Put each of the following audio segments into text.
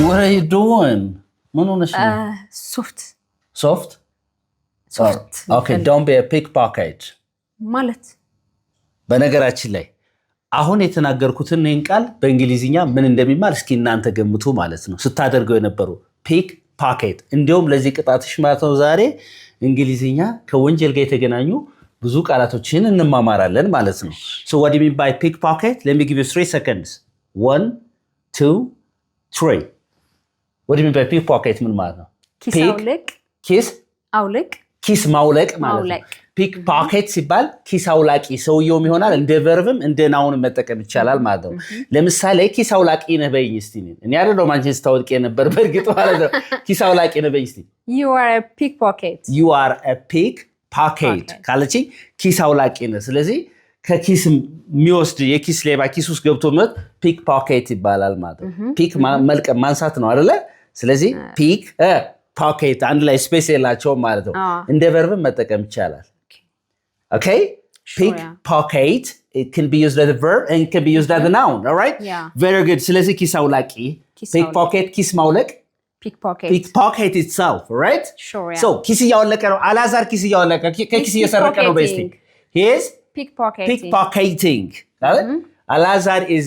What are you doing? ምን ሆነሽ ነው? Soft? Okay, don't be a pickpocket. ማለት በነገራችን ላይ አሁን የተናገርኩትን ይህን ቃል በእንግሊዝኛ ምን እንደሚማል እስኪ እናንተ ገምቱ ማለት ነው። ስታደርገው የነበረው pickpocket እንዲያውም ለዚህ ቅጣትሽ ማለት ነው ዛሬ እንግሊዝኛ ከወንጀል ጋር የተገናኙ ብዙ ቃላቶችን እንማማራለን ማለት ነው። So what do you mean by pickpocket? Let me give you 3 seconds. 1, 2, 3. What do you mean by pickpocket? ምን ማለት ነው? ኪስ አውልቅ። ኪስ አውልቅ። ኪስ ማውለቅ ማለት ነው። pickpocket ሲባል ኪስ አውላቂ ሰውየውም ይሆናል እንደ ቨርብም እንደ ናውን መጠቀም ይቻላል ማለት ነው። ለምሳሌ ኪስ አውላቂ ነህ በይኝ እስቲ እኔ አይደለም አንቺን ስታወልቅ ነበር በርግጥ ማለት ነው። ኪስ አውላቂ ነህ በይኝ እስቲ You are a pickpocket. You are a pickpocket ካለች ኪስ አውላቂ ነህ። ስለዚህ ከኪስ የሚወስድ የኪስ ሌባ ኪስ ውስጥ ገብቶ ማለት pickpocket ይባላል ማለት ነው። ፒክ መልቀም ማንሳት ነው አይደለ? ስለዚህ pickpocket አንድ ላይ ስፔስ የላቸውም ማለት ነው። እንደ ቨርብም መጠቀም ይቻላል። Okay? Pickpocket, it can be used as a verb and it can be used as a noun, all right? Yeah. Very good. ስለዚህ ኪስ አውላቂ pickpocket ኪስ ማውለቅ pickpocket itself, all right? Sure, yeah. So ኪስ እያወለቀ ነው አላዛር ኪስ እያወለቀ ከኪስ እየሰረቀ ነው በስቲ He is pickpocketing. አላዛር is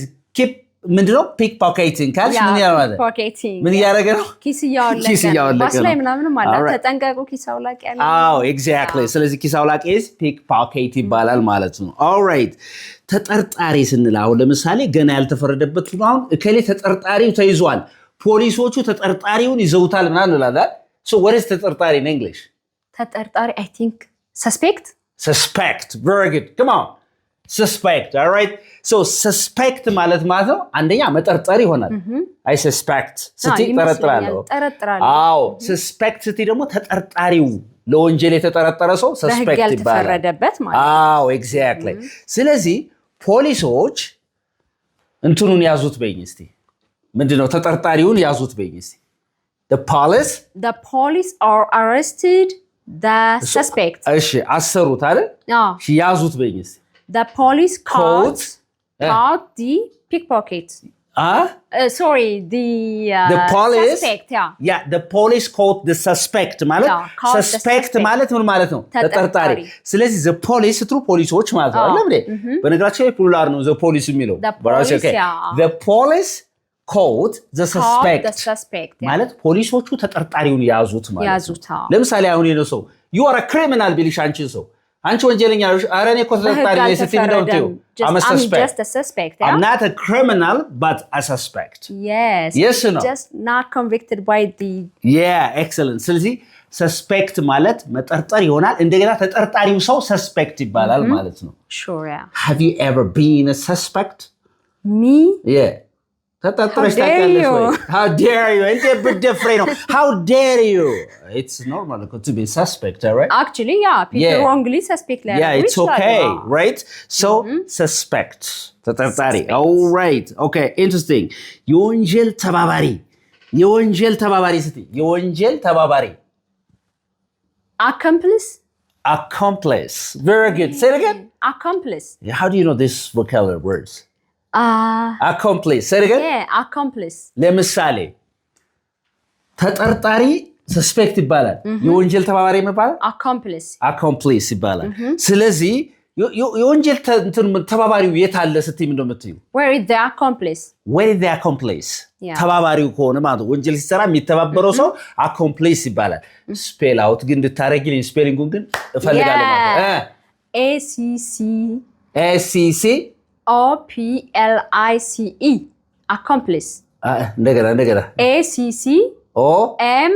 ምንድነው pickpocketing ካልሽ ምን ያደርጋል? ምን ያደርጋ ነው? ኪስ እያወለቀ ባስ ላይ ምናምን ማለት ተጠንቀቁ ኪስ አውላቂ ያለ exactly ስለዚህ ኪስ አውላቂ is pickpocket ይባላል ማለት ነው። all right ተጠርጣሪ ስንል አሁን ለምሳሌ ገና ያልተፈረደበት ነው አሁን እከሌ ተጠርጣሪው ተይዟል ፖሊሶቹ ተጠርጣሪውን ይዘውታል ምናምን እንላለን። so what is ተጠርጣሪ in English? ተጠርጣሪ I think suspect. Very good. Come on. Suspect. All right. So suspect ማለት ነው አንደኛ መጠርጠር ይሆናል። I suspect ስቲ ጠረጥራለሁ። አዎ suspect ስቲ ደግሞ ተጠርጣሪው ለወንጀል የተጠረጠረ ሰው suspect ይባላል። ተፈረደበት ማለት አዎ exactly። ስለዚህ ፖሊሶች እንትኑን ያዙት በይኝ እስቲ ምንድነው ተጠርጣሪውን ያዙት በይኝ እስቲ The police are arrested the suspect. እሺ አሰሩት አይደል? ያዙት በይኝ እስቲ The police caught the pickpocket. Sorry, the police suspect. Yeah, the police caught the suspect ማለት suspect ማለት ምን ማለት ነው? ተጠርጣሪ። ስለዚህ the police ትሩ ፖሊሶች ማለት ነው አይደል? በነገራችን ላይ ፕሉራል ነው the police የሚለው። The police caught the suspect ማለት ፖሊሶቹ ተጠርጣሪውን ያዙት ማለት ነው። ለምሳሌ አሁን የነው ሰው you are a criminal ቢልሽ አንቺን ሰው አንቺ ወንጀለኛ ነሽ አረ እኔ እኮ ተጠርጣሪ ነኝ ስትይ ነው I'm just a suspect. I'm not a criminal but a suspect. Yes no? Just not convicted by the excellent. ስለዚህ suspect ማለት መጠርጠር ይሆናል እንደገና ተጠርጣሪው ሰው suspect ይባላል ማለት ነው። Sure, yeah. Have you ever been a suspect? Me? ተጠርጥረሽ ታውቂያለሽ ወይ? How dare you? እንዴ ብትደፍሬ ነው? How dare you? It's normal to be suspect, right? Actually, people wrongly suspect like it's okay, right? So, suspect. ተጠርጣሪ. All right. Okay, interesting. የወንጀል ተባባሪ ስቲ የወንጀል ተባባሪ accomplice. Very good. Say it again. Accomplice. How do you know these vocabulary words? Accomplice. Say it again. Accomplice. ለምሳሌ ተጠርጣሪ suspect ይባላል። የወንጀል ተባባሪ ይባላል accomplice ይባላል። ስለዚህ የወንጀል ተባባሪው የት አለ ስትይ ምን እንደምትዩ Where is the accomplice? ተባባሪው ከሆነ ማለት ወንጀል ሲሰራ የሚተባበረው ሰው accomplice ይባላል። ስፔል አውት ግን እንድታረጊልኝ ስፔሊንጉን ግን እፈልጋለሁ ማለት ACC OPLICE accomplice. እንደገና ACCOM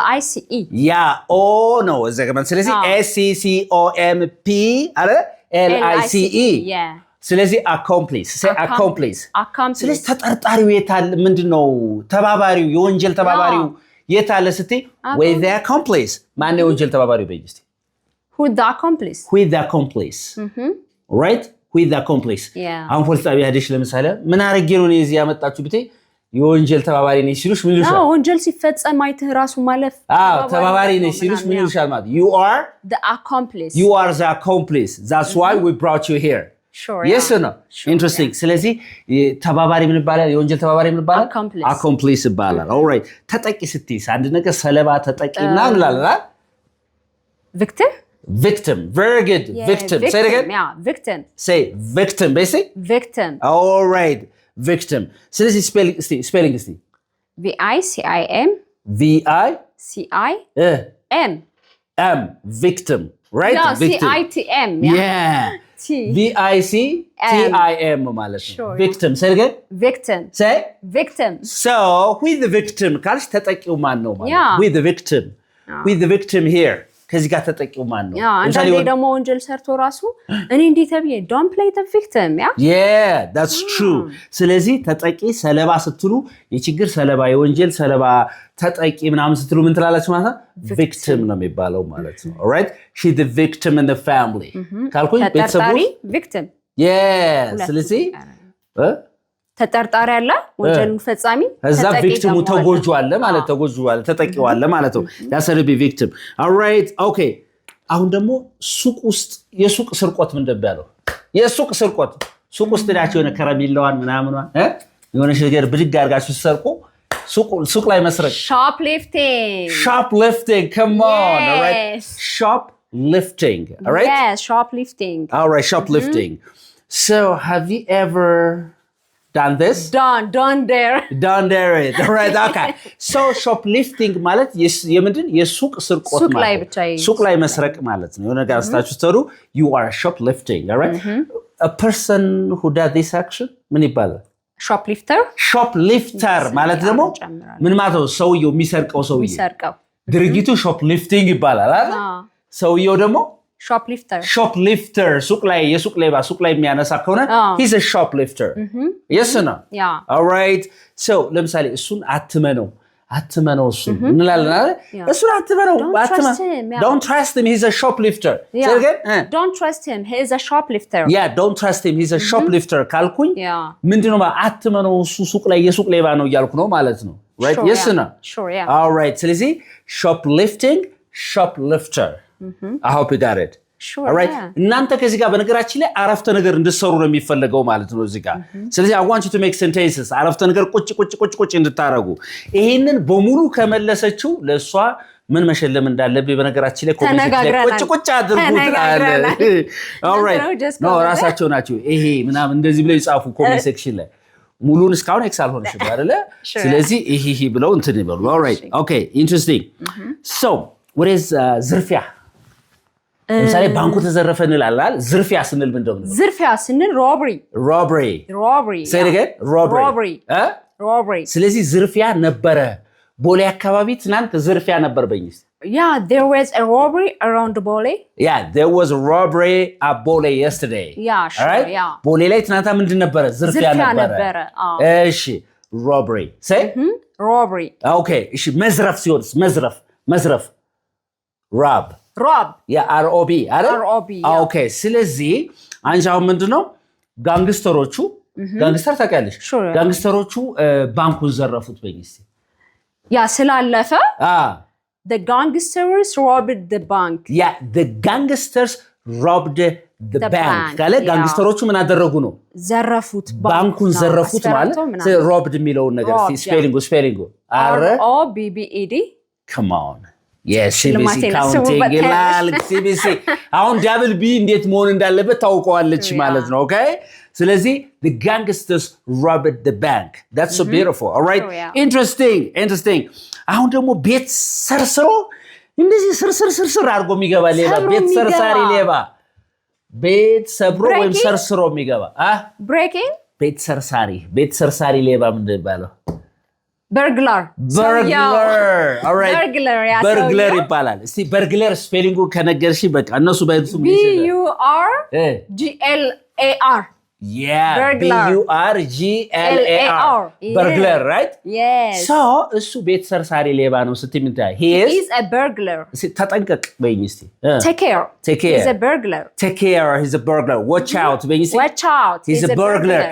PLICE. ያ ኦ ነው እዚህ ጋር ስለዚህ ACCOMP አረ LICE ስለዚህ accomplice ስለዚህ ተጠርጣሪው የታለ ምንድነው ተባባሪው የወንጀል ተባባሪው የታለ ስትይ with the accomplice ማን ነው የወንጀል ተባባሪው በይስቲ With the accomplice. Right? With the accomplice. አሁን ፖሊስ ጣቢያ ሄደሽ ለምሳሌ ምን አረጌ ነው እዚህ ያመጣችሁ ብትይ የወንጀል ተባባሪ ነኝ ሲሉሽ ምን ይሉሻል? ወንጀል ሲፈጸም አይተህ ራሱ ማለፍ ተባባሪ ነኝ ሲሉሽ ምን ይሉሻል ማለት You are the accomplice. That's why we brought you here. Sure, yes yeah. or no? Sure, Interesting. ስለዚህ ተባባሪ ምን ይባላል? የወንጀል ተባባሪ ምን ይባላል? accomplice ይባላል። alright ተጠቂ ስትይስ አንድ ነገር ሰለባ ተጠቂ ምናምን እንላለን። Victim. Very good. Yeah, victim. Say it again. Yeah, victim. Say victim. Basic. Victim. All right. Victim. ስለዚህ spelling እስቲ VICIM. VICIM. M. Victim. Right? No, victim. CITM. Yeah. VICTIM ማለት ነው. Sure. Victim. Say it again. Victim. Say. Victim. So, who is the victim? ካልሽ ተጠቂው ማን ነው ማለት? Yeah. Who is the victim? Who is the victim here? ከዚህ ጋር ተጠቂው ማን ነው? አንዳንዴ ደግሞ ወንጀል ሰርቶ ራሱ እኔ እንዲህ ተብዬ don't play the victim. Yeah, that's true. ስለዚህ ተጠቂ ሰለባ ስትሉ የችግር ሰለባ የወንጀል ሰለባ ተጠቂ ምናምን ስትሉ ምን ትላላችሁ ማለት ነው? victim ነው የሚባለው ማለት ነው. all right? She's the victim in the family. ካልኩኝ ቤተሰቡ victim. Yeah, ስለዚህ ተጠርጣሪ አለ ወንጀሉን ፈጻሚ እዛ ቪክቲሙ ተጎጁ አለ ማለት ተጎጁ አለ ተጠቂው አለ ማለት ነው ያሰረቢ ቪክቲም alright okay አሁን ደግሞ ሱቅ ውስጥ የሱቅ ስርቆት ምን እንደባለው የሱቅ ስርቆት ሱቅ ውስጥ ዳቸው የሆነ ከረሚላዋን ምናምን የሆነ ነገር ብድግ አድርጋችሁ ሰርቆ ሱቅ ላይ መስረቅ shoplifting come on alright shoplifting alright yes shoplifting alright shoplifting so have you ever done this? Don't dare it. Right, okay. So shoplifting ማለት የምንድን የሱቅ ስርቆት ማለት ሱቅ ላይ መስረቅ ማለት ነው። የሆነ ነገር አስታችሁ ተሩ you are shoplifting, all right? A person who does this action ምን ይባላል? shoplifter ማለት ደግሞ ምን ማለት ነው? ሰውየው የሚሰርቀው ሰውየው ድርጊቱ shoplifting ይባላል አይደል? ሰውየው ደግሞ shoplifter ሱቅ ላይ የሱቅ ሌባ ሱቅ ላይ የሚያነሳ ከሆነ he's a shoplifter yes or no all right so ለምሳሌ እሱን አትመነው እሱን እንላለን አይደል እሱን አትመነው don't trust him he's a shoplifter say again don't trust him he is a shoplifter yeah don't trust him he's a shoplifter ካልኩኝ ምንድነው አትመነው እሱ ሱቅ ላይ የሱቅ ሌባ ነው እያልኩ ነው ማለት ነው right yes or no all right ስለዚህ shoplifter I hope you got it. Sure. All right. እናንተ ከዚህ ጋር በነገራችን ላይ አረፍተ ነገር እንድትሰሩ ነው የሚፈልገው ማለት ነው እዚህ ጋር። ስለዚህ I want you to make sentences. አረፍተ ነገር ቁጭ እንድታረጉ። ይሄንን በሙሉ ከመለሰችው ለሷ ምን መሸለም እንዳለብኝ በነገራችን ላይ ኮሜንት ላይ ቁጭ አድርጉት አለ። All right. ነው ራሳቸው ናቸው ይሄ ምናምን እንደዚህ ብለው ይጻፉ ኮሜንት ሴክሽን ላይ። ሙሉን እስካሁን ኤክስ አልሆነሽም አይደለ? ስለዚህ ይሄ ብለው እንትን ይበሉ። All right. Okay, interesting. So, what is ዝርፊያ? ለምሳሌ ባንኩ ተዘረፈ እንላለን ዝርፊያ ስንል ምንድነው ዝርፊያ ስንል robbery say it again robbery ስለዚህ ዝርፊያ ነበረ ቦሌ አካባቢ ትናንት ዝርፊያ ነበር በእኝስ yeah there was a robbery around Bole yeah there was a robbery at Bole yesterday yeah sure right? yeah ቦሌ ላይ ትናንት ምንድን ነበረ ዝርፊያ ነበረ እሺ robbery say robbery okay እሺ መዝረፍ ሲሆንስ መዝረፍ rob yeah ROB አይደል okay ስለዚህ አንጃው ምንድነው ጋንግስተሮቹ ጋንግስተር ታውቂያለሽ ጋንግስተሮቹ ባንኩን ዘረፉት በጊዜ ያ ስላለፈ the gangsters robbed the bank yeah the gangsters robbed the bank ካለ ጋንግስተሮቹ ምን አደረጉ ነው ዘረፉት ባንኩን ዘረፉት ማለት robbed የሚለውን ነገር ስፔሊንጉ ROBBED come on yes CBC counting ይላል CBC አሁን double B እንዴት መሆን እንዳለበት ታውቀዋለች ማለት ነው okay ስለዚህ the gangsters robbed the bank that's so beautiful all right interesting አሁን ደግሞ ቤት ሰርስሮ እንደዚህ ስርስር አድርጎ የሚገባ ሌባ ቤት ሰርሳሪ ሌባ ቤት ሰብሮ ወይም ሰርስሮ የሚገባ breaking ቤት ሰርሳሪ ሌባ ምንድን ይባላል burglar all right burglar ይባላል እስቲ burglar ስፔሊንጉ ከነገርሽ በቃ እነሱ ባይዙ BURGLAR yeah BURGLAR burglar right yes so እሱ ቤት ሰርሳሪ ሌባ ነው ስትምታይ he is a burglar ተጠንቀቅ በይኝ እስቲ take care he's a burglar he's a burglar watch out በይኝ እስቲ watch out he's a burglar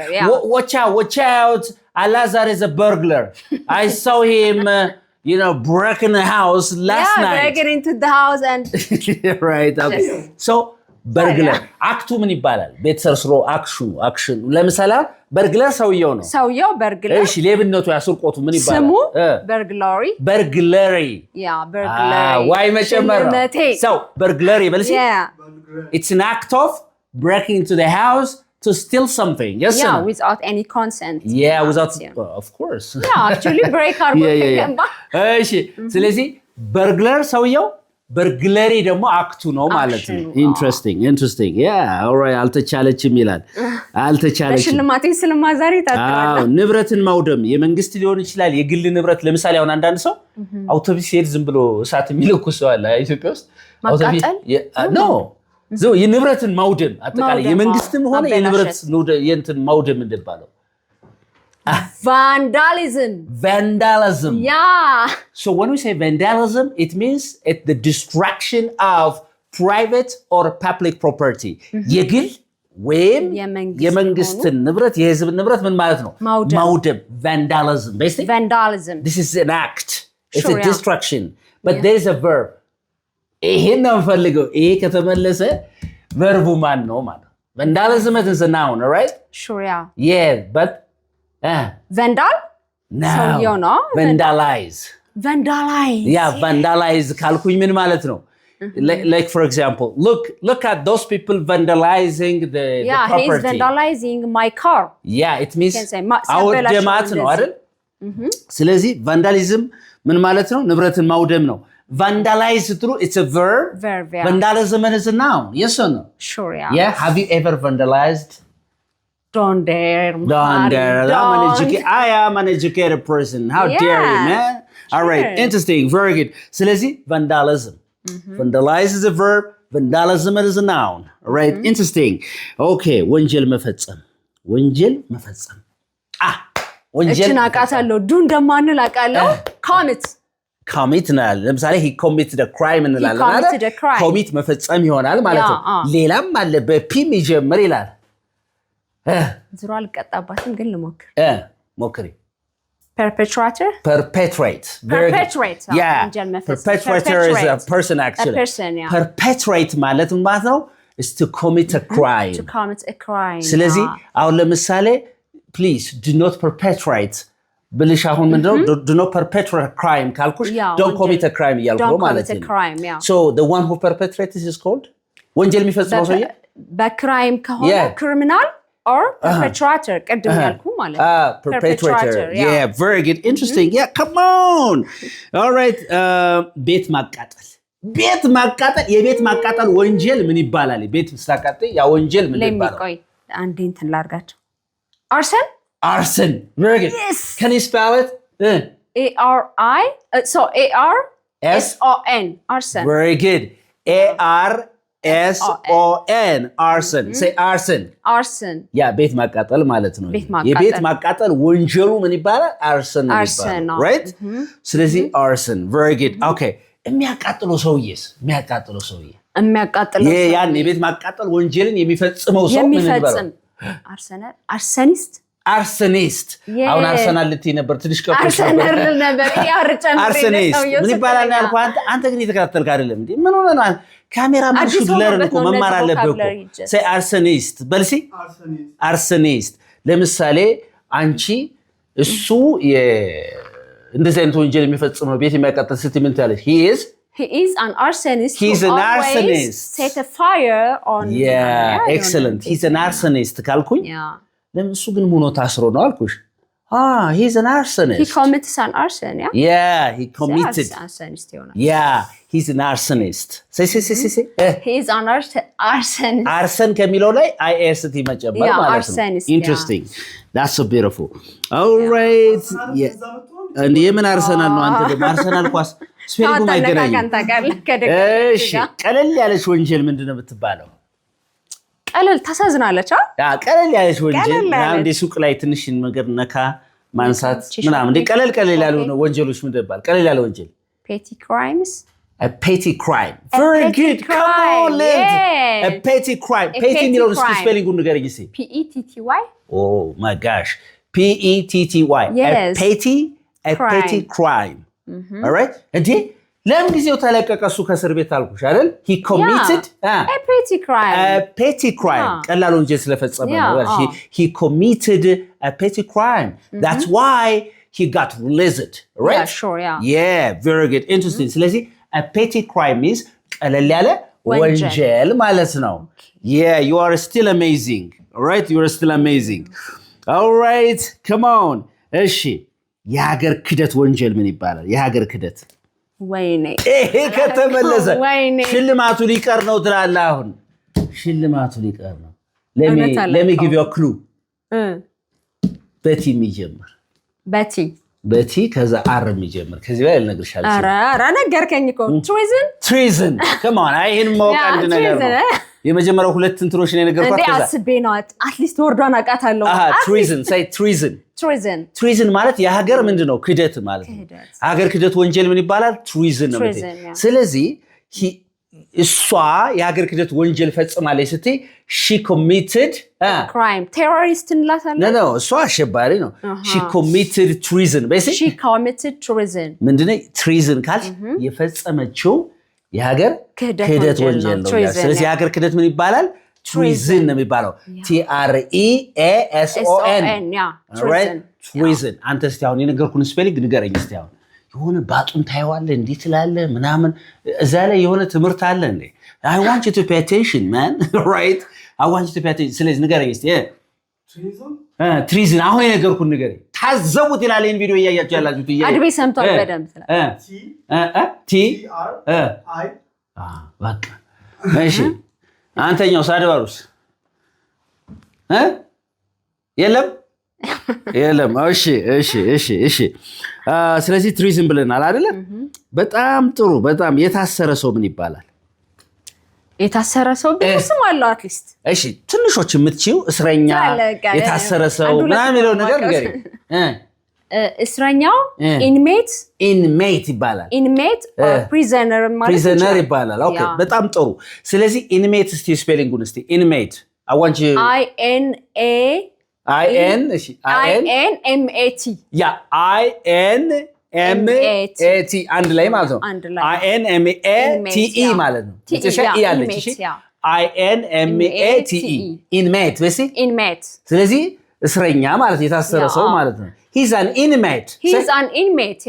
watch out Alazar is a burglar. I saw him, breaking the house last night. Yeah, breaking into the house and... right, okay. So, በርግለር አክቱ ምን ይባላል? ቤት ሰርስሮ አክሽን ለምሳሌ በርግለር ሰውየው በርግለር እሺ ሌብነቱ ያስርቆቱ ምን ይባላል? ስሙ በርግለሪ ዋይ መጨመር ሰው በርግለሪ በልሲ it's an act of breaking into the house to steal something. Yes, without any consent. Without of course. Actually break our እሺ ስለዚህ በርግለር ሰውየው በርግለሪ ደግሞ አክቱ ነው ማለት ነው። ኢንትረስቲንግ ኦልራይት አልተቻለችም ይላል። ሽልማቴን ስለማዛሪ ታጥራለህ። ንብረትን ማውደም የመንግስት ሊሆን ይችላል የግል ንብረት። ለምሳሌ አሁን አንዳንድ ሰው አውቶቡስ ሲሄድ ዝም ብሎ እሳት የሚለኩስ ሰው አለ ኢትዮጵያ ውስጥ። አውቶቡስ የንብረትን ማውደም አጠቃላይ የመንግስትም ሆነ የንብረት የእንትን ማውደም እንደባለው vandalism. So when we say vandalism, it means it's the destruction of private or public property. የግል ወይም የመንግስትን ንብረት የህዝብ ንብረት ምን ማለት ነው? ማውደም vandalism. This is an act. It's a destruction. But there is a verb. ይሄን ነው የምፈልገው። ይሄ ከተመለሰ verbu ማን ነው ማለት? Vandalism is a noun, right? Sure, but vandal? No. Vandalize. Vandalize ካልኩኝ ምን ማለት ነው? Like for example, look at those people vandalizing the property. He's vandalizing my car. It means አውደማት ነው አይደል? ስለዚህ vandalism ምን ማለት ነው? ንብረትን ማውደም ነው። Vandalize through it's a verb. Vandalism is a noun. Yes or no? Sure, Have you ever vandalized? Don't dare. I am an educated person. How dare you, man? All right, interesting, very good. ስለዚህ vandalism. Vandalize is a verb. Vandalism is a noun. All right, interesting. Okay, ወንጀል መፈጸም እችን አውቃታለሁ ዱ እንደማንል አውቃለሁ commit ናል ለምሳሌ he committed a crime እንላለን አይደል commit መፈጸም ይሆናል ማለት ነው ሌላም አለ በፒም ይጀምር ይላል ዝሮ አልቀጣባትም ግን ልሞክር ሞክሪ perpetrator perpetrate perpetrator is a person actually perpetrate ማለት ነው is to commit a crime ስለዚህ አሁን ለምሳሌ please do not perpetrate ብልሽ አሁን ምንድነው do not perpetrate a crime ካልኩሽ don't commit a crime እያልኩ ማለት ነው so the one who perpetrates is called ወንጀል የሚፈጽመው ሰውዬ በክራይም ከሆነ criminal or perpetrator ቀድም ያልኩ ማለት perpetrator very good interesting come on all right ቤት ማቃጠል የቤት ማቃጠል ወንጀል ምን ይባላል ቤት ስታቃጠል ያ ወንጀል ምን ይባላል ቆይ አንዴ እንትን ላርጋቸው arson very good can you spell it A-R-I-S-O-N arson very good A-R-S-O-N arson say arson ቤት ማቃጠል ማለት ነው የቤት ማቃጠል ወንጀሉ ምን ይባላል arson ይባላል right ስለዚህ arson very good okay የሚያቃጥለው ሰውዬ ያን የቤት ማቃጠል ወንጀልን የሚፈጽመው ሰው ምን ይባላል አርሰኒስት አሁን አርሰናል ልትይ ነበር ትንሽ ከቆሽ ነበር አርሰኒስት ምን ይባላል ያልኩ አንተ ግን የተከታተልክ አይደለም እንዴ ምን ሆነ ነው ካሜራ ማሹት ለርን እኮ መማር አለበት እኮ say አርሰኒስት በልሲ አርሰኒስት ለምሳሌ አንቺ እሱ እንደዚህ አይነት ወንጀል የሚፈጽመው ቤት የሚያቃጥል ስትምንት ያለሽ he is an arsonist he's an arsonist set a fire on excellent he's an arsonist ካልኩኝ ለምን እሱ ግን ሆኖ ታስሮ ነው አልኩሽ he's an arsonist he commits an arson he committed he's an arsonist say he is an arsonist arson ከሚለው ላይ ist መጨመር ማለት ነው interesting that's so beautiful all right እንዴ ምን አርሰናል ነው አንተ ደግሞ አርሰናል ኳስ ስፔሊንጉ ማይገናኝ እሺ ቀለል ያለች ወንጀል ምንድነው የምትባለው ቀለል ታሳዝናለች ቀለል ያለች ወንጀል እንደ ሱቅ ላይ ትንሽ ነገር ነካ ማንሳት ምናምን እንደ ቀለል ያሉ ወንጀሎች ምን ይባላል ቀለል ያለ ወንጀል petty crimes a petty crime very good come on a petty crime petty የሚለው ስፔሊንጉን ንገረኝ እስኪ petty oh my gosh petty a petty crime all right እንዴ ለምን ጊዜው ተለቀቀ እሱ ከእስር ቤት አልኩሽ አይደል? he committed a petty crime ቀላል ወንጀል ስለፈጸመ ነው። he committed a petty crime. That's why he got released, right? Yeah, sure, yeah, very good, interesting. ስለዚህ a petty crime means ቀለል ያለ ወንጀል ማለት ነው። yeah, you are still amazing. All right, you are still amazing. All right, come on. እሺ የሀገር ክህደት ወንጀል ምን ይባላል? የሀገር ክህደት ወይኔ ይሄ ከተመለሰ ሽልማቱ ሊቀር ነው ትላለህ። አሁን ሽልማቱ ሊቀር ነው። let me give you a clue. በቲ የሚጀምር በቲ ከዛ አር የሚጀምር ከዚህ በላይ ልነግርሽ አልችልም። ኧረ ነገርከኝ እኮ treason come on አይሄን ማወቅ አንድ ነገር ነው። የመጀመሪያው ሁለት እንትኖች ነው የነገርኳት። ከዛ አስቤ ነው አትሊስት ወርዷን አውቃታለሁ። treason say treason ማለት የሀገር ምንድነው ክህደት ማለት ነው። ሀገር ክህደት ወንጀል ምን ይባላል? treason ነው። ስለዚህ እሷ የሀገር ክህደት ወንጀል ፈጽማለች ስትይ she committed crime terrorist እንላታለን። ነው እሷ አሸባሪ ነው። she committed treason she committed treason ምንድነው treason ካልሽ የፈጸመችው የሀገር ክህደት ወንጀል ነው። ስለዚህ የሀገር ክህደት ምን ይባላል? treason ነው የሚባለው። treason አንተ እስቲ አሁን የነገርኩን ስፔሊንግ ንገረኝ እስቲ። አሁን የሆነ ባጡን ታየዋለህ እንዲህ ትላለህ ምናምን እዛ ላይ የሆነ ትምህርት አለ እንዴ? I want you to pay attention man. Right? I want you to pay attention. ስለዚህ ንገረኝ እስቲ treason አሁን የነገርኩን ንገረኝ። ታዘቡት ይላል ይሄን ቪዲዮ እያያችሁ ያላችሁት አድቤ ሰምቷል በደንብ በቃ እሺ አንተኛው ሳድባሩስ የለም እሺ ስለዚህ ትሪዝን ብለናል አይደለ? በጣም ጥሩ። በጣም የታሰረ ሰው ምን ይባላል? የታሰረ ሰው ስም አለው አትሊስት። እሺ ትንሾች የምትችይው እስረኛ፣ የታሰረ ሰው ምናምን የሚለው ነገር ንገሪኝ። እስረኛው ኢንሜት ይባላል። ኢንሜት ፕሪዘነር ማለት ፕሪዘነር ይባላል። ኦኬ በጣም ጥሩ። ስለዚህ ኢንሜት እስቲ ስፔሊንጉን እስቲ ኢንሜት I want you INMAT ያ INMAT አንድ ላይ ማለት ነው። INMATE ማለት ነው። ኢ ያለች እሺ INMATE ኢንሜት በሲ ኢንሜት። ስለዚህ እስረኛ ማለት የታሰረ ሰው ማለት ነው። He's an inmate. He's an inmate,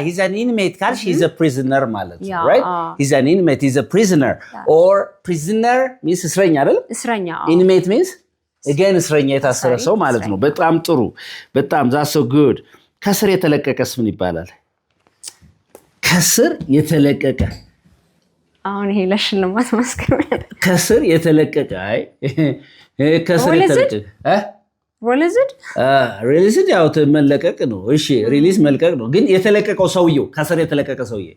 he's an inmate. He's a prisoner ማለት ነው, right? He's an inmate, he's a prisoner. Or prisoner means እስረኛ አይደል? እስረኛ። Inmate means again እስረኛ የታሰረ ሰው ማለት ነው። በጣም ጥሩ። በጣም that's so good. ከስር የተለቀቀስ ምን ይባላል? ከስር የተለቀቀ አሁን ይሄ ለሽልማት ማስከረም ከስር የተለቀቀ ከስር የተለቀቀ ሪሊዝድ ያው መለቀቅ ነው። እሺ ሪሊዝ መልቀቅ ነው። ግን የተለቀቀው ሰውየው ከስር የተለቀቀ ሰውዬ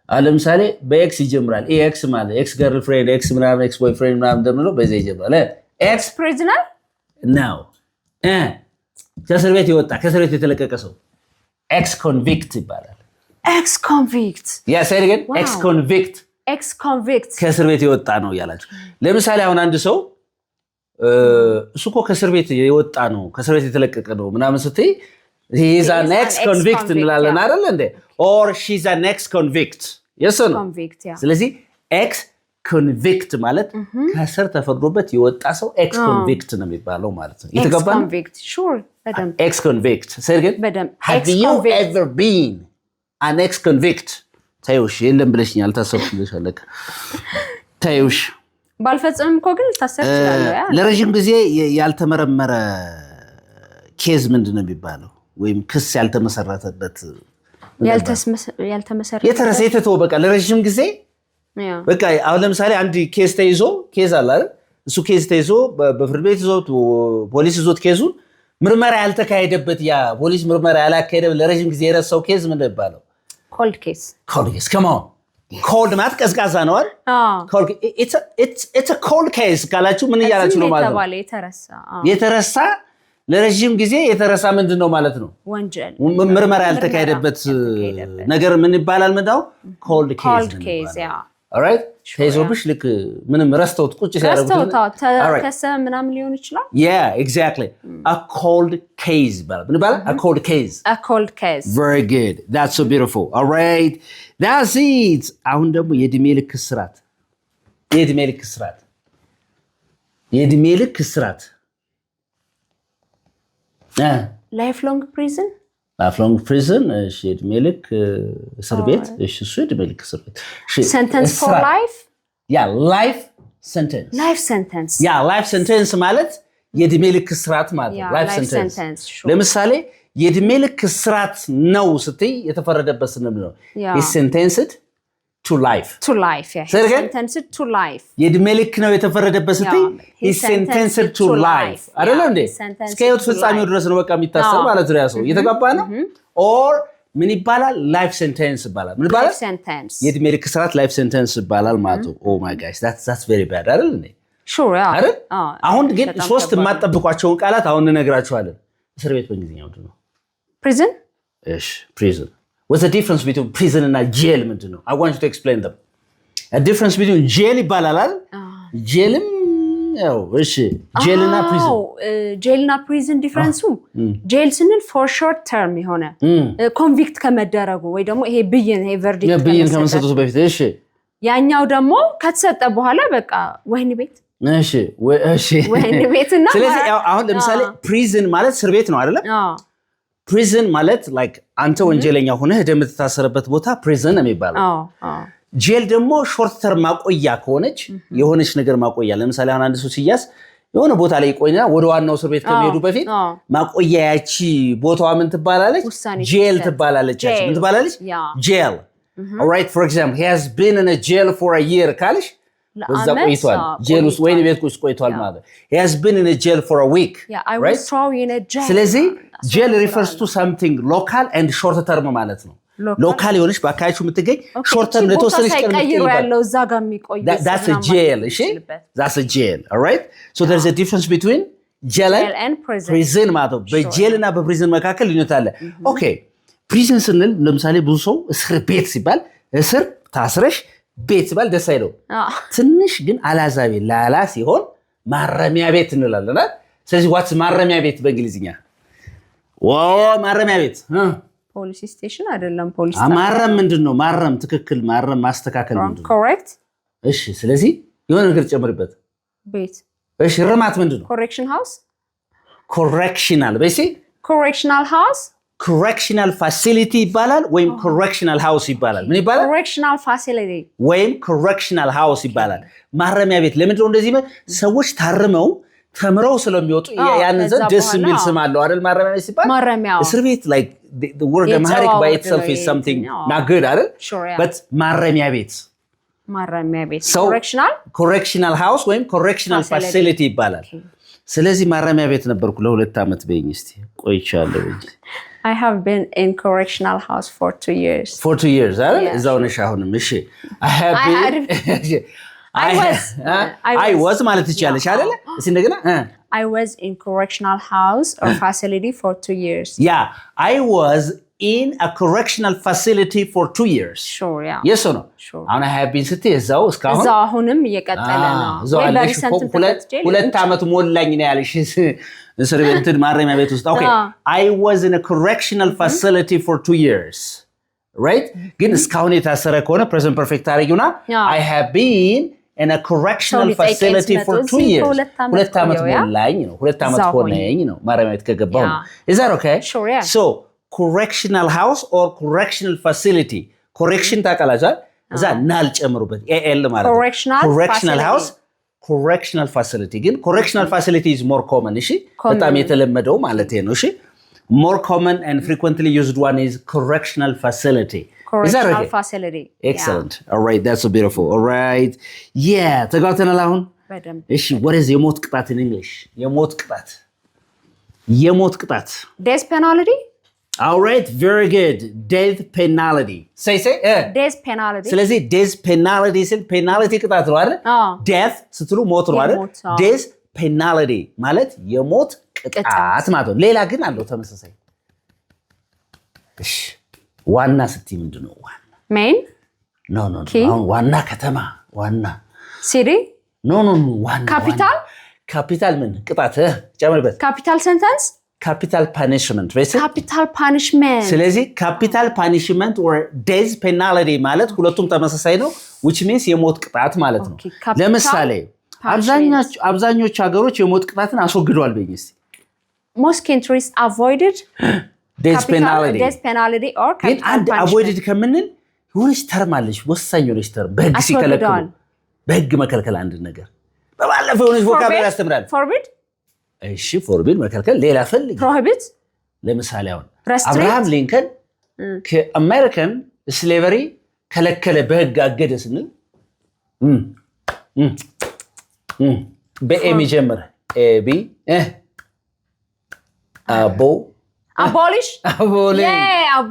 ለምሳሌ በኤክስ ይጀምራል። ኤክስ ማለት ኤክስ ገርልፍሬንድ፣ ኤክስ ምናምን፣ ኤክስ ቦይፍሬንድ ምናምን እንደምንለው በዚህ ይጀምራል። ኤክስ ፕሪዝነር ነው። ከስር ቤት የወጣ ከስር ቤት የተለቀቀ ሰው ኤክስ ኮንቪክት ይባላል። ኤክስ ኮንቪክት ግን ኤክስ ኮንቪክት ከስር ቤት የወጣ ነው እያላችሁ ለምሳሌ አሁን አንድ ሰው እሱ እኮ ከእስር ቤት የወጣ ነው ከእስር ቤት የተለቀቀ ነው ምናምን ስትይ he's an ex-convict እንላለን አይደል እንዴ? or she's an ex-convict yes or no? ስለዚህ ex-convict ማለት ከእስር ተፈርዶበት የወጣ ሰው ex-convict ነው የሚባለው ማለት ነው። የተገባ ነው? ex-convict say again. Have you ever been an ex-convict? ታዩሽ የለም ብለሽኛል ታሰብኩልሽ አለቀ ታዩሽ ባልፈጽምም እኮ ግን ታሰር ይችላል። ለረጅም ጊዜ ያልተመረመረ ኬዝ ምንድነው የሚባለው? ወይም ክስ ያልተመሰረተበት የተረሳ የተተወ በቃ ለረጅም ጊዜ በቃ አሁን ለምሳሌ አንድ ኬዝ ተይዞ ኬዝ አለ አይደል? እሱ ኬዝ ተይዞ በፍርድ ቤት ይዞት ፖሊስ ይዞት ኬዙን ምርመራ ያልተካሄደበት ያ ፖሊስ ምርመራ ያላካሄደበት ለረጅም ጊዜ የረሳው ኬዝ ምንድነው የሚባለው? ኮልድ ኬዝ come on ኮልድ ማለት ቀዝቃዛ ነው አይደል? ኮልድ it's a cold case ካላችሁ ምን እያላችሁ ነው ማለት ነው? የተረሳ ለረጅም ጊዜ የተረሳ ምንድነው ማለት ነው? ወንጀል ምርመራ ያልተካሄደበት ነገር ምን ይባላል? ምንድነው? cold case alright ተይዞብሽ ልክ ምንም ረስተውት ቁጭ ሲያደርጉት ከሰ ምናምን ሊሆን ይችላል yeah exactly a cold case ምን ይባላል a cold case very good that's so beautiful alright that's it አሁን ደግሞ የእድሜ ልክ እስራት lifelong prison እሺ እድሜ ልክ እስር ቤት እሺ እሱ እድሜ ልክ እስር ቤት sentence for life yeah life sentence ማለት የእድሜ ልክ እስራት ማለት ነው life sentence ለምሳሌ የእድሜ ልክ እስራት ነው ስትይ የተፈረደበት ነው is sentenced to life yeah sentenced to life የእድሜ ልክ ነው የተፈረደበት ስትይ is sentenced to life አይደል እንዴ እስከ ህይወት ፍጻሜው ድረስ ነው በቃ የሚታሰር ማለት ነው ያሰው እየተጋባ ነው or ምን ይባላል life sentence ይባላል ምን ይባላል የእድሜ ልክ እስራት life sentence ይባላል ማለት ነው oh my gosh that's very bad አይደል እንዴ sure yeah አሁን ግን ሶስት የማጠብቋቸውን ቃላት አሁን እንነግራችኋለን እስር ቤት በእንግሊዝኛው ምንድን ነው prison እሺ prison what's the difference between prison and jail ምንድን ነው I want you to explain them a difference between jail ይባላል አይደል jailም ያው እሺ jail እና prison jail እና prison difference jail ስንል for short term የሆነ convict ከመደረጉ ወይ ደግሞ ይሄ ብይን ይሄ verdict ከመሰጠቱ በፊት እሺ ያኛው ደግሞ ከተሰጠ በኋላ በቃ ወህኒ ቤት እሺ ወህኒ ቤትና ስለዚህ አሁን ለምሳሌ prison ማለት እስር ቤት ነው አይደል prison ማለት like አንተ ወንጀለኛ ሆነህ የምትታሰርበት ቦታ prison ነው የሚባለው jail ደግሞ short term ማቆያ ከሆነች የሆነች ነገር ማቆያ ለምሳሌ አንድ ሰው ሲያስ የሆነ ቦታ ላይ ቆይና ወደ ዋናው እስር ቤት ከመሄዱ በፊት ማቆያ ያቺ ቦታዋ ምን ትባላለች jail ትባላለች ምን ትባላለች jail alright for example he has been in a jail for a year ካልሽ በዛ ቆይቷል jail ውስጥ ወይኔ ቤት ውስጥ ቆይቷል ማለት he has been in a jail for a week I was thrown in a jail ስለዚህ jail refers to something local and short term ማለት ነው ሎካል የሆነች በአካባቢው የምትገኝ short term ለተወሰነች ቀን የሚቆይ ያለው እዛ ጋር የሚቆይ that's a jail እሺ that's a jail alright so there's a difference between jail and prison ማለት ነው በjail እና በprison መካከል ልዩነት አለ okay prison ስንል ለምሳሌ ብዙ ሰው እስር ቤት ሲባል እስር ታስረሽ ቤት ሲባል ደስ አይለው ትንሽ ግን አላዛቤ ላላ ሲሆን ማረሚያ ቤት እንላለን ስለዚህ what's ማረሚያ ቤት በእንግሊዝኛ ማረሚያ ቤት ፖሊስ ስቴሽን አይደለም ፖሊስ ማረም ምንድነው ማረም ትክክል ማረም ማስተካከል ምንድነው correct እሺ ስለዚህ የሆነ ነገር ጨምርበት ቤት እሺ ርማት ምንድነው correction house correctional በሲ correctional house correctional facility ይባላል ወይም correctional house ይባላል ምን ይባላል correctional facility ወይም correctional house ይባላል ማረሚያ ቤት ለምንድነው እንደዚህ ሰዎች ታርመው ተምረው ስለሚወጡ ያንን ዘንድ ደስ የሚል ስም አለው አይደል ማረሚያ ቤት ሲባል እስር ቤት like the word amharic by itself is something not good አይደል but ማረሚያ ቤት correctional house ወይም correctional facility ይባላል ስለዚህ ማረሚያ ቤት ነበርኩ ለ2 አመት በእኝ እስቲ ቆይቻለሁ I have been in correctional house for 2 years አይደል እዛው ነሽ አሁንም እሺ I was ማለት ይቻላል አይደል እስቲ እንደገና I was in correctional house or facility for 2 years yeah I was in a correctional facility for 2 years sure yeah yes or no sure አሁን I have been ስትይ እዛው እስካሁን እዛው አሁንም እየቀጠለ ነው ሁለት አመት ሞላኝ ነው ያለሽ እስር ቤት ማረሚያ ቤት ውስጥ okay I was in a correctional facility for 2 years right ግን እስካሁን የታሰረ ከሆነ present perfect አድርጊውና I have been in a correctional facility for 2 years ሁለት አመት ሞላኝ ነው ሁለት አመት ሆነኝ ነው ማረሚያ ቤት ከገባሁ is that okay sure yeah so correctional house or correctional facility correction ታቀላጃል እዛ ናል ጨምሩበት al ማለት correctional house correctional facility ግን correctional facility is more common እሺ በጣም የተለመደው ማለት ነው እሺ more common and frequently used one is correctional facility correctional facility excellent all right that's so beautiful all right yeah ተጋውተናል አሁን እሺ what is የሞት ቅጣት in English የሞት ቅጣት death penalty all right very good death penalty say death penalty ስለዚህ death penalty ስል penalty ቅጣት ነው አይደል death ስትሉ ሞት ነው አይደል death penalty ማለት የሞት ቅጣት ማለት ነው ሌላ ግን አለው ተመሳሳይ እሺ ዋና ስትይ ምንድነው ዋና ኖ አሁን ዋና ከተማ ዋና ሲቲ ኖ ዋና ካፒታል ምን ቅጣት ጨምርበት ካፒታል ሰንተንስ ካፒታል ፓኒሽመንት ካፒታል ፓኒሽመንት ስለዚህ ካፒታል ፓኒሽመንት or death penalty ማለት ሁለቱም ተመሳሳይ ነው which means የሞት ቅጣት ማለት ነው ለምሳሌ አብዛኞቹ ሀገሮች የሞት ቅጣትን አስወግደዋል በእንግሊዝ most countries avoided death penalty or capital avoided ከምንል የሆነች ተርም አለች ወሳኝ የሆነች ተርም በህግ ሲከለክሉ በህግ መከልከል አንድ ነገር በባለፈው የሆነች ቮካብላሪ ያስተምራል forbid እሺ forbid መከልከል ሌላ ፈልግ prohibit ለምሳሌ አሁን አብርሃም ሊንከን ከአሜሪካን ስሌቨሪ ከለከለ በህግ አገደ ስንል በኤም ይጀምር ኤቢ abolish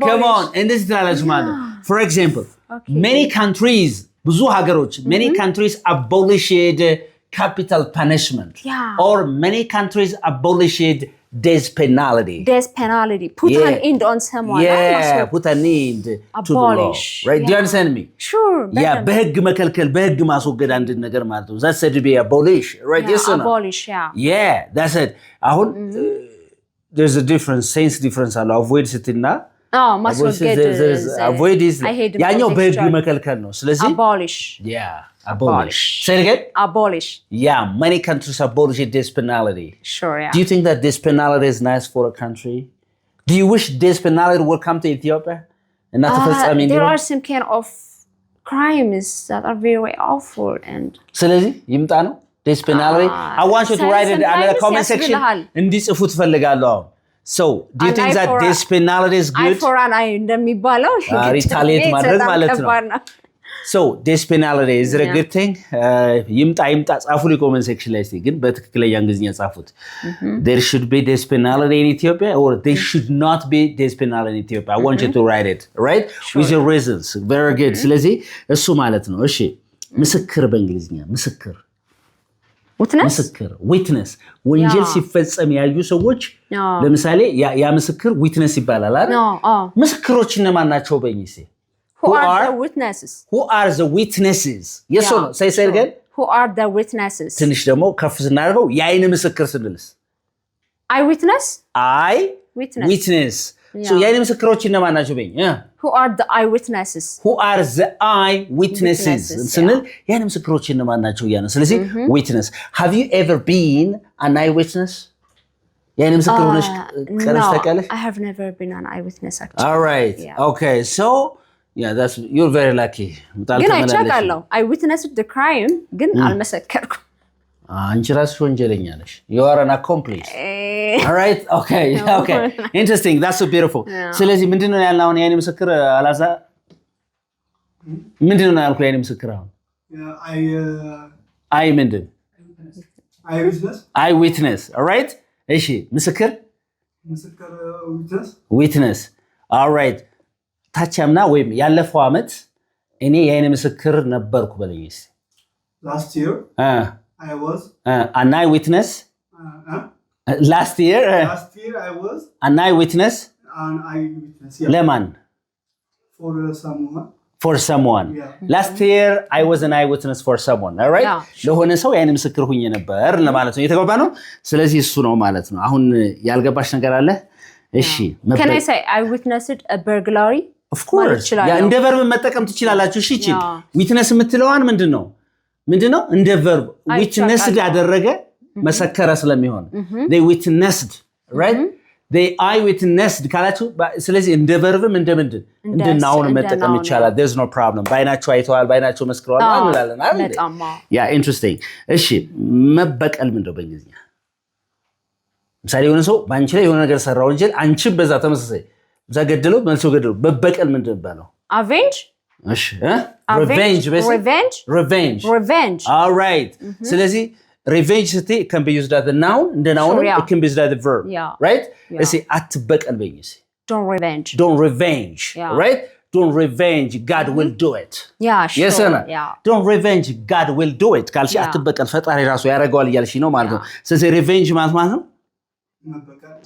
come on እንደዚህ ትላለች ማለት for example many countries ብዙ ሀገሮች many countries abolished capital punishment or many countries abolished death penalty put an end on someone put an end to the law right do you understand me sure በህግ መከልከል በህግ ማስወገድ አንድ ነገር ማለት ነው that said to be abolish right yes or no abolish yeah that's it አሁን there's a difference sense difference አለው avoid ስትና ማስወገድ avoid is ያኛው በህግ መከልከል ነው ስለዚህ abolish abolish say it again abolish many countries abolish death penalty sure do you think that death penalty is nice for a country do you wish death penalty would come to Ethiopia and not ተፈጻሚ እንዲሆን there are some kind of crimes that are very awful and ስለዚህ ይምጣ ነው death penalty I want you to write it in the comment section እንዲጽፉ ትፈልጋለሁ so do you think that death penalty is good for an eye እንደሚባለው retaliate ማድረግ ማለት ነው so death penalty is it a good thing ይምጣ ጻፉ ላይ comment section ላይ እስቲ ግን በትክክለኛ እንግሊዝኛ ጻፉት there should be death penalty in Ethiopia or there should not be death penalty in Ethiopia I want you to write it right with your reasons very good ስለዚህ እሱ ማለት ነው እሺ ምስክር በእንግሊዝኛ ምስክር ምስክር ዊትነስ ወንጀል ሲፈጸም ያዩ ሰዎች ለምሳሌ ያ ምስክር ዊትነስ ይባላል አይደል ምስክሮች እነማን ናቸው በእንግሊዝ who are the witnesses yes or no say again who are the witnesses ትንሽ ደግሞ ከፍ ስናደርገው የአይን ምስክር ስንልስ eyewitness witness so የአይን ምስክሮች እነማን ናቸው በእኛ who are the eyewitnesses ስንል የአይን ምስክሮች እነማን ናቸው ያነ ስለዚህ witness have you ever been an eyewitness የአይን ምስክር ሆነሽ ቀርሽ ታውቂያለሽ I have never been an eyewitness actually all right okay so that's you're very lucky ግን አይቻለሁ I witnessed the crime ግን አልመሰከርኩም አንቺ ራስሽ ወንጀለኛ ነሽ you are an accomplice all right okay interesting that's so beautiful ስለዚህ ምንድነው ያልነው አሁን የአይን ምስክር አላዛ ምንድነው ያልኩ የአይን ምስክር አሁን አይ ምንድን eyewitness all right እሺ ምስክር witness all right ታቻምና ወይም ያለፈው አመት እኔ የአይን ምስክር ነበርኩ በለኝስ last year I was an eyewitness last year I was an eyewitness ለማን for someone last year I was an eyewitness for someone all right ለሆነ ሰው የአይን ምስክር ሆኜ ነበር ለማለት ነው የተገባ ነው ስለዚህ እሱ ነው ማለት ነው አሁን ያልገባሽ ነገር አለ እሺ can I say I witnessed a burglary of course እንደ verb መጠቀም ትችላላችሁ እሺ እቺ witness የምትለዋን ምንድነው እንደ verb witnessed ያደረገ መሰከረ ስለሚሆን they witnessed right they eyewitnessed ካላችሁ ስለዚህ እንደ verb እንደምንድን እንደናውን መጠቀም ይቻላል there's no problem ባይናቸው አይተዋል ባይናቸው መስክረዋል እንላለን አይደል yeah interesting እሺ መበቀል ምንድነው በእንግሊዝኛ ምሳሌ የሆነ ሰው ባንቺ ላይ የሆነ ነገር ሰራ ወንጀል አንቺ በዛ ተመሳሳይ ዘገደለው መልሶ ገደለው በበቀል ምንድነው ባለው avenge እሺ revenge all right ስለዚህ revenge can be used as a noun and the noun it can be used as a verb right let's say atbaqal beyis don't revenge right don't revenge God will do it sure yes or no don't revenge God will do it ካልሽ atbaqal ፈጣሪ ራሱ ያረጋዋል ይያልሽ ነው ማለት ነው ስለዚህ revenge ማለት ነው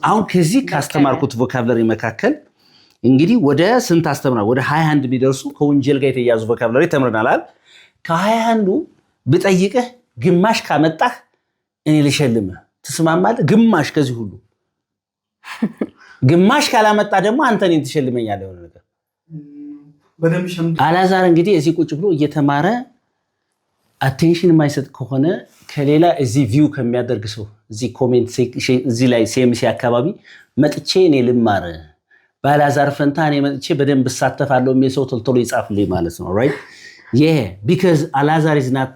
አሁን ከዚህ ካስተማርኩት ቮካብላሪ መካከል እንግዲህ ወደ ስንት አስተምረናል? ወደ 21 የሚደርሱ ከወንጀል ጋር የተያዙ ቮካብላሪ ተምረናል። ከ21ዱ ብጠይቅህ ግማሽ ካመጣህ እኔ ልሸልምህ። ትስማማለህ? ግማሽ ከዚህ ሁሉ ግማሽ ካላመጣ ደግሞ አንተ እኔን ትሸልመኛለህ የሆነ ነገር። አላዛር እንግዲህ እዚህ ቁጭ ብሎ እየተማረ አቴንሽን የማይሰጥ ከሆነ ከሌላ እዚህ ቪው ከሚያደርግ ሰው እዚህ ኮሜንት እዚህ ላይ ሲኤምሲ አካባቢ መጥቼ እኔ ልማር በአላዛር ፈንታ እኔ መጥቼ በደንብ እሳተፋለሁ የሚል ሰው ቶሎ ይጻፍልኝ ማለት ነው። ራይት Yeah, because Alazar is not,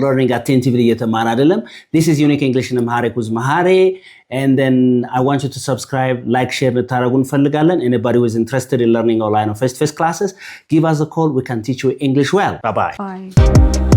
learning attentively እየተማረ አይደለም. This is Unique English in Amharic with Mahare. And then I want you to subscribe, like, share ልታደርጉ እንፈልጋለን. Anybody who is interested in learning online or face-to-face classes, give us a call. We can teach you English well. Bye-bye. Bye.